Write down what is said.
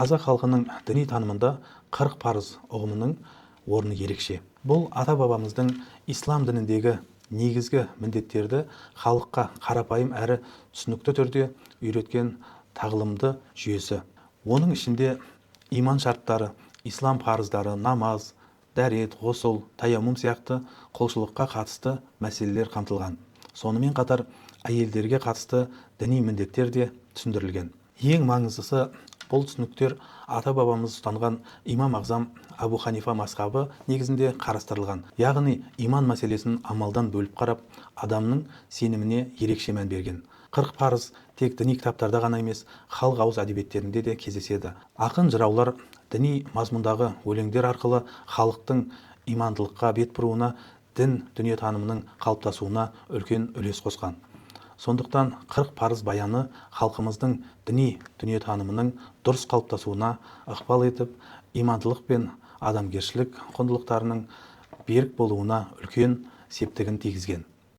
қазақ халқының діни танымында 40 парыз ұғымының орны ерекше. Бұл ата-бабамыздың ислам дініндегі негізгі міндеттерді халыққа қарапайым әрі түсінікті түрде үйреткен тағылымды жүйесі. Оның ішінде иман шарттары, ислам парыздары, намаз, дәрет, ғұсыл, таяммум сияқты құлшылыққа қатысты мәселелер қамтылған. Сонымен қатар әйелдерге қатысты діни міндеттер де түсіндірілген. Ең маңыздысы, бұл түсініктер ата-бабамыз ұстанған имам ағзам Абу Ханифа мазхабы негізінде қарастырылған. Яғни иман мәселесін амалдан бөліп қарап, адамның сеніміне ерекше мән берген. 40 парыз тек діни кітаптарда ғана емес, халық ауыз әдебиеттерінде де кездеседі. Ақын жыраулар діни мазмұндағы өлеңдер арқылы халықтың имандылыққа бет бұруына, дін дүниетанымының қалыптасуына үлкен үлес қосқан. Сондықтан 40 парыз баяны халқымыздың діни дүниетанымының дұрыс қалыптасуына ықпал етіп, имандылық пен адамгершілік құндылықтарының берік болуына үлкен септігін тигізген.